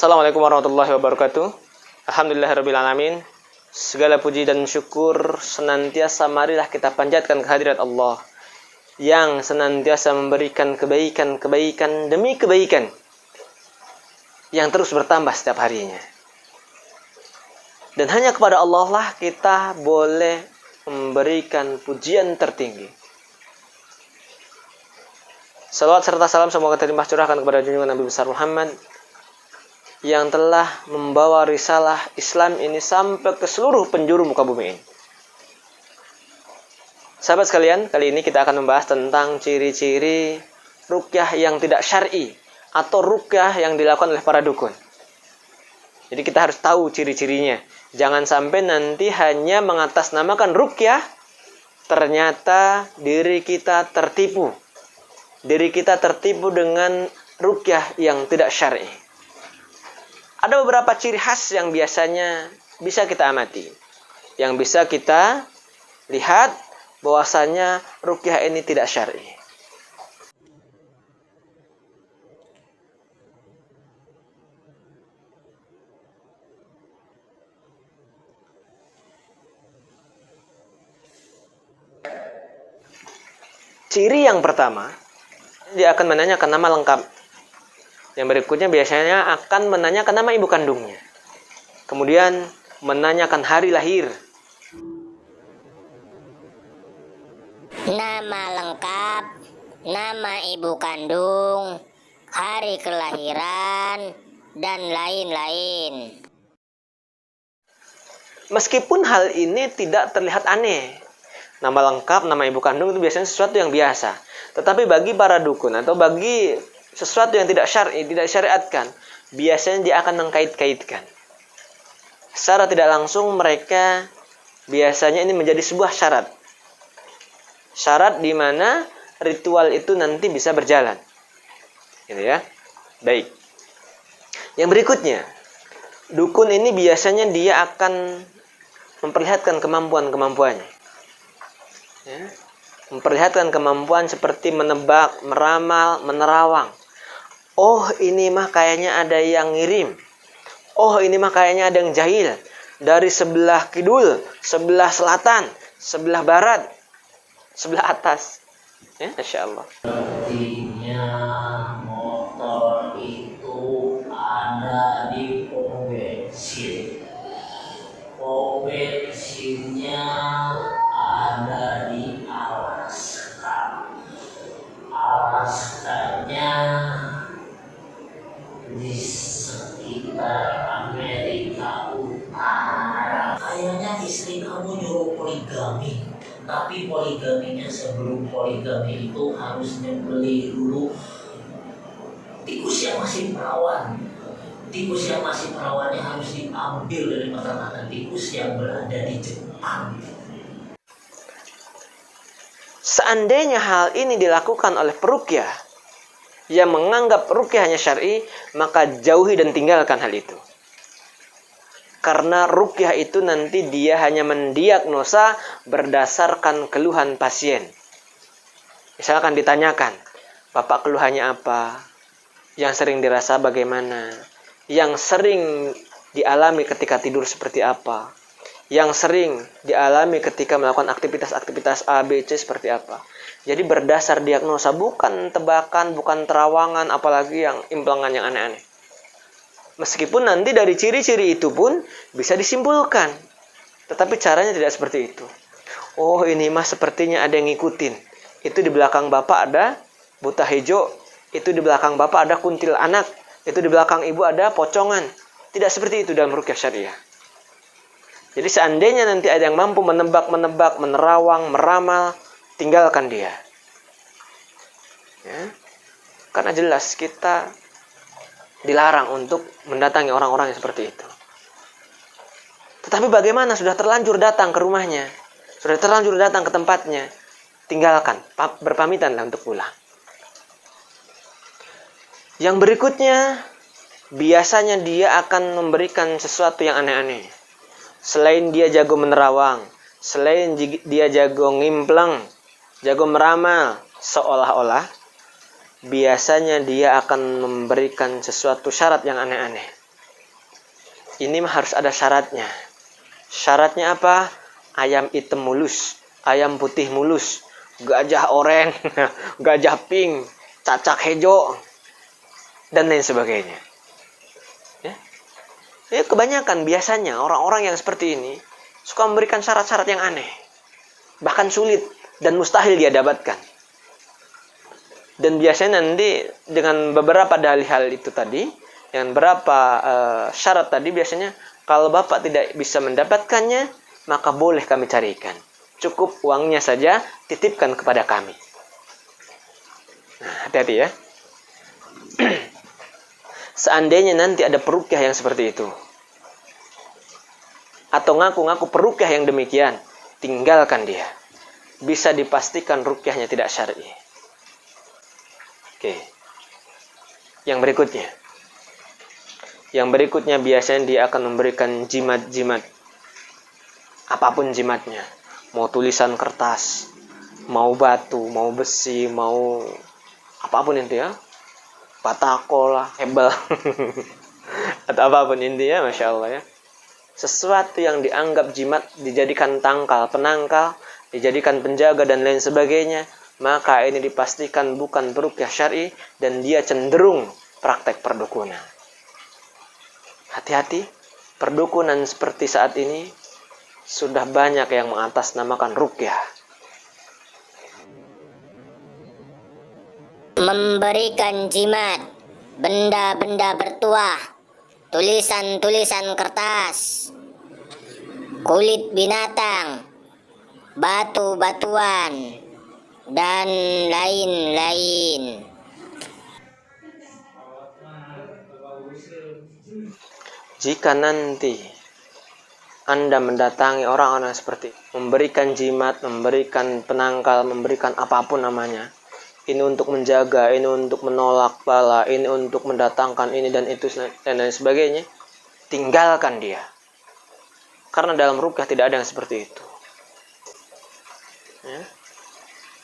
Assalamualaikum warahmatullahi wabarakatuh. Alhamdulillahirrabbilalamin. Segala puji dan syukur senantiasa marilah kita panjatkan kehadirat Allah yang senantiasa memberikan kebaikan demi kebaikan yang terus bertambah setiap harinya. Dan hanya kepada Allah lah kita boleh memberikan pujian tertinggi. Salawat serta salam semoga terlimpah curahkan kepada junjungan Nabi besar Muhammad yang telah membawa risalah Islam ini sampai ke seluruh penjuru muka bumi ini. Sahabat sekalian, kali ini kita akan membahas tentang ciri-ciri ruqyah yang tidak syar'i atau ruqyah yang dilakukan oleh para dukun. Jadi kita harus tahu ciri-cirinya. Jangan sampai nanti hanya mengatasnamakan ruqyah, ternyata diri kita tertipu. Diri kita tertipu dengan ruqyah yang tidak syar'i. Ada beberapa ciri khas yang biasanya bisa kita amati. Yang bisa kita lihat bahwasanya ruqyah ini tidak syar'i. Ciri yang pertama, dia akan menanyakan nama lengkap. Yang berikutnya biasanya akan menanyakan nama ibu kandungnya. Kemudian menanyakan hari lahir. Nama lengkap, nama ibu kandung, hari kelahiran, dan lain-lain. Meskipun hal ini tidak terlihat aneh. Nama lengkap, nama ibu kandung itu biasanya sesuatu yang biasa. Tetapi bagi para dukun atau bagi sesuatu yang tidak syar'i, tidak syariatkan, biasanya dia akan mengkait-kaitkan. Secara tidak langsung mereka biasanya ini menjadi sebuah syarat. Syarat di mana ritual itu nanti bisa berjalan. Gitu ya. Baik. Yang berikutnya, dukun ini biasanya dia akan memperlihatkan kemampuan-kemampuannya. Ya. Memperlihatkan kemampuan seperti menebak, meramal, menerawang. Oh, ini mah kayaknya ada yang ngirim. Oh, ini mah kayaknya ada yang jahil. Dari sebelah kidul, sebelah selatan, sebelah barat, sebelah atas. Ya, Masya Allah. Sepertinya motor itu ada di pom bensin. Pom bensinnya ada di Alaska. Alaskanya di sekitar Amerika Utara. Kayaknya istri kamu nyuruh poligami, tapi poligaminya sebelum poligami itu harus nyembelih dulu tikus yang masih perawan. Tikus yang masih perawannya harus diambil dari peternakan tikus yang berada di Jepang. Seandainya hal ini dilakukan oleh peruqyah yang menganggap ruqyah hanya syar'i, maka jauhi dan tinggalkan hal itu. Karena ruqyah itu nanti dia hanya mendiagnosa berdasarkan keluhan pasien. Misalkan ditanyakan, Bapak keluhannya apa? Yang sering dirasa bagaimana? Yang sering dialami ketika tidur seperti apa? Yang sering dialami ketika melakukan aktivitas-aktivitas A, B, C seperti apa? Jadi berdasar diagnosa, bukan tebakan, bukan terawangan, apalagi yang implangan yang aneh-aneh. Meskipun nanti dari ciri-ciri itu pun bisa disimpulkan. Tetapi caranya tidak seperti itu. Oh, ini mah sepertinya ada yang ngikutin. Itu di belakang Bapak ada buta hijau. Itu di belakang Bapak ada kuntil anak. Itu di belakang Ibu ada pocongan. Tidak seperti itu dalam ruqyah syariah. Jadi seandainya nanti ada yang mampu menebak, menerawang, meramal, tinggalkan dia. Ya. Karena jelas kita dilarang untuk mendatangi orang-orang yang seperti itu. Tetapi bagaimana sudah terlanjur datang ke rumahnya, sudah terlanjur datang ke tempatnya, tinggalkan, berpamitanlah untuk pulang. Yang berikutnya, biasanya dia akan memberikan sesuatu yang aneh-aneh. Selain dia jago menerawang, selain dia jago ngimplang, jago meramal, seolah-olah biasanya dia akan memberikan sesuatu syarat yang aneh-aneh. ini harus ada syaratnya. Syaratnya apa? Ayam hitam mulus, ayam putih mulus, gajah oranye, gajah pink, cacak hijau, dan lain sebagainya. Ya, kebanyakan biasanya orang-orang yang seperti ini suka memberikan syarat-syarat yang aneh, bahkan sulit dan mustahil dia dapatkan. Dan biasanya nanti dengan beberapa dalil hal itu tadi, dengan beberapa syarat tadi, biasanya kalau Bapak tidak bisa mendapatkannya, maka boleh kami carikan. Cukup uangnya saja titipkan kepada kami. Nah, hati-hati ya. Seandainya nanti ada peruqyah yang seperti itu, atau ngaku-ngaku peruqyah yang demikian, tinggalkan dia. Bisa dipastikan ruqyahnya tidak syar'i. Oke. Yang berikutnya. Yang berikutnya biasanya dia akan memberikan jimat-jimat. Apapun jimatnya. Mau tulisan kertas, mau batu, mau besi, mau apapun itu ya. Batako lah, hebel. Atau apapun intinya, Masya Allah ya. Sesuatu yang dianggap jimat, dijadikan tangkal, penangkal, dijadikan penjaga dan lain sebagainya, maka ini dipastikan bukan peruqyah syar'i dan dia cenderung praktek perdukunan. Hati-hati, perdukunan seperti saat ini sudah banyak yang mengatasnamakan ruqyah. Memberikan jimat, benda-benda bertuah, tulisan-tulisan kertas, kulit binatang, batu-batuan, dan lain-lain. Jika nanti Anda mendatangi orang-orang seperti memberikan jimat, memberikan penangkal, memberikan apapun namanya, ini untuk menjaga, ini untuk menolak bala, ini untuk mendatangkan ini dan itu dan lain sebagainya, tinggalkan dia. Karena dalam ruqyah tidak ada yang seperti itu. Ya.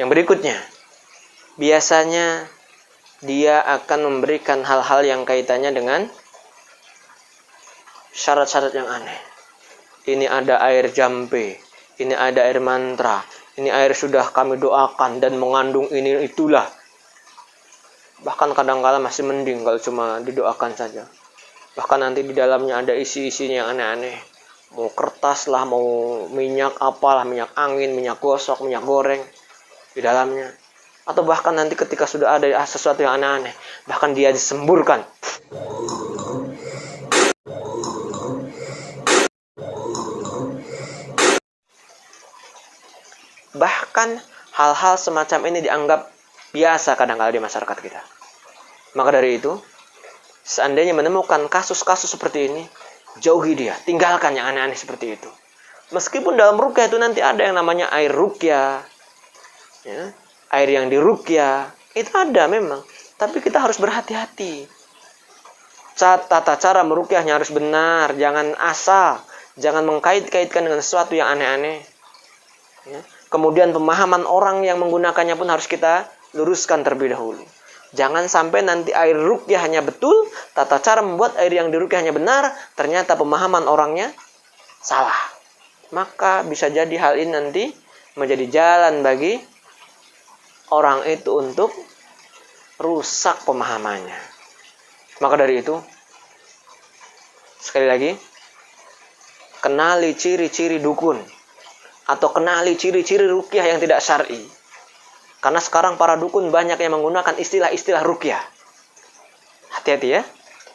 Yang berikutnya, biasanya dia akan memberikan hal-hal yang kaitannya dengan syarat-syarat yang aneh. Ini ada air jampe, ini ada air mantra, ini air sudah kami doakan dan mengandung ini itulah. Bahkan kadang-kala masih mending kalau cuma didoakan saja. Bahkan nanti di dalamnya ada isi-isinya yang aneh-aneh. Mau kertas lah, mau minyak apalah, minyak angin, minyak gosok, minyak goreng di dalamnya. Atau bahkan nanti ketika sudah ada sesuatu yang aneh-aneh, bahkan dia disemburkan. Bahkan hal-hal semacam ini dianggap biasa kadang-kala di masyarakat kita. Maka dari itu, seandainya menemukan kasus-kasus seperti ini, jauhi dia, tinggalkan yang aneh-aneh seperti itu. Meskipun dalam ruqyah itu nanti ada yang namanya air ruqyah, ya, air yang diruqyah, itu ada memang. Tapi kita harus berhati-hati. Tata cara meruqyahnya harus benar, jangan asal, jangan mengkait-kaitkan dengan sesuatu yang aneh-aneh. Ya. Kemudian pemahaman orang yang menggunakannya pun harus kita luruskan terlebih dahulu. Jangan sampai nanti air ruqyah hanya betul, tata cara membuat air yang diruqyah hanya benar, ternyata pemahaman orangnya salah. Maka bisa jadi hal ini nanti menjadi jalan bagi orang itu untuk rusak pemahamannya. Maka dari itu, sekali lagi, kenali ciri-ciri dukun atau kenali ciri-ciri ruqyah yang tidak syar'i. Karena sekarang para dukun banyak yang menggunakan istilah-istilah ruqyah. Hati-hati ya.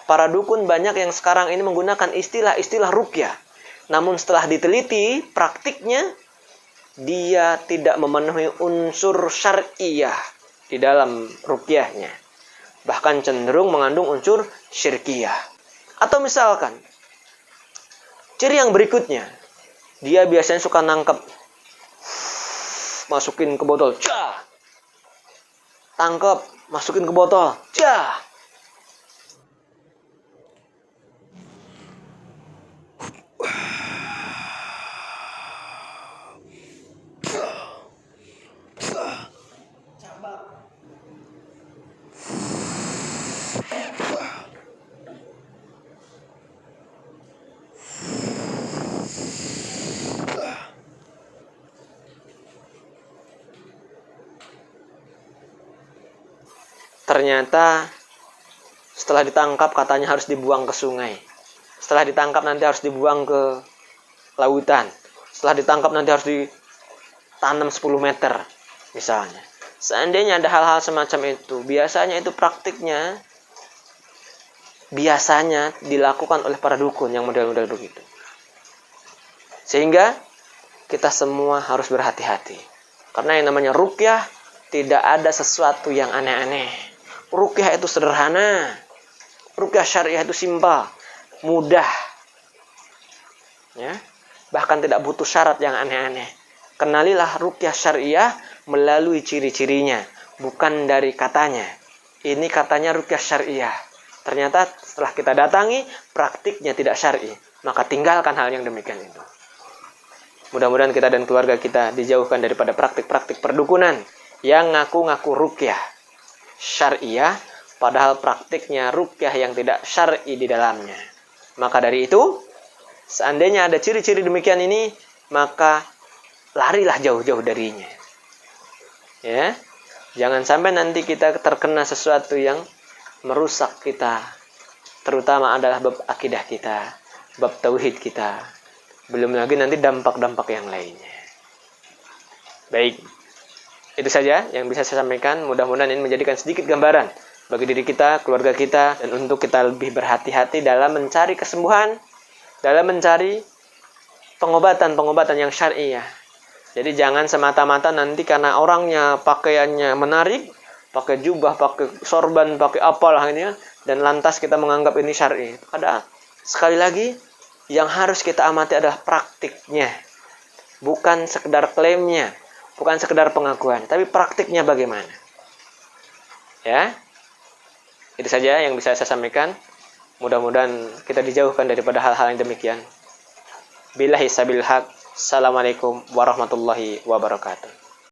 Para dukun banyak yang sekarang ini menggunakan istilah-istilah ruqyah. Namun setelah diteliti praktiknya, dia tidak memenuhi unsur syar'iyah di dalam ruqyahnya. Bahkan cenderung mengandung unsur syirkiyah. Atau misalkan, ciri yang berikutnya, dia biasanya suka nangkep, masukin ke botol, cah. Tangkep, masukin ke botol, cah. ternyata setelah ditangkap katanya harus dibuang ke sungai. Setelah ditangkap nanti harus dibuang ke lautan. Setelah ditangkap nanti harus ditanam 10 meter misalnya. Seandainya ada hal-hal semacam itu, biasanya itu praktiknya biasanya dilakukan oleh para dukun yang model-model begitu. Sehingga kita semua harus berhati-hati. Karena yang namanya ruqyah tidak ada sesuatu yang aneh-aneh. Ruqyah itu sederhana. Ruqyah syariah itu simpel, mudah. Ya. Bahkan tidak butuh syarat yang aneh-aneh. Kenalilah ruqyah syariah melalui ciri-cirinya, bukan dari katanya. Ini katanya ruqyah syariah. Ternyata setelah kita datangi, praktiknya tidak syar'i. Maka tinggalkan hal yang demikian itu. Mudah-mudahan kita dan keluarga kita dijauhkan daripada praktik-praktik perdukunan yang ngaku-ngaku ruqyah syariah, padahal praktiknya ruqyah yang tidak syar'i di dalamnya. Maka dari itu, seandainya ada ciri-ciri demikian ini, maka larilah jauh-jauh darinya. Ya, jangan sampai nanti kita terkena sesuatu yang merusak kita, terutama adalah bab akidah kita, bab tauhid kita. Belum lagi nanti dampak-dampak yang lainnya. Baik, itu saja yang bisa saya sampaikan. Mudah-mudahan ini menjadikan sedikit gambaran bagi diri kita, keluarga kita, dan untuk kita lebih berhati-hati dalam mencari kesembuhan, dalam mencari pengobatan-pengobatan yang syariah. Jadi jangan semata-mata nanti karena orangnya pakaiannya menarik, pakai jubah, pakai sorban, pakai apalah ini, dan lantas kita menganggap ini syar'i. Padahal sekali lagi yang harus kita amati adalah praktiknya, bukan sekedar klaimnya, bukan sekedar pengakuan, tapi praktiknya bagaimana. Ya, itu saja yang bisa saya sampaikan. Mudah-mudahan kita dijauhkan daripada hal-hal yang demikian. Billahi sabil haq. Assalamualaikum warahmatullahi wabarakatuh.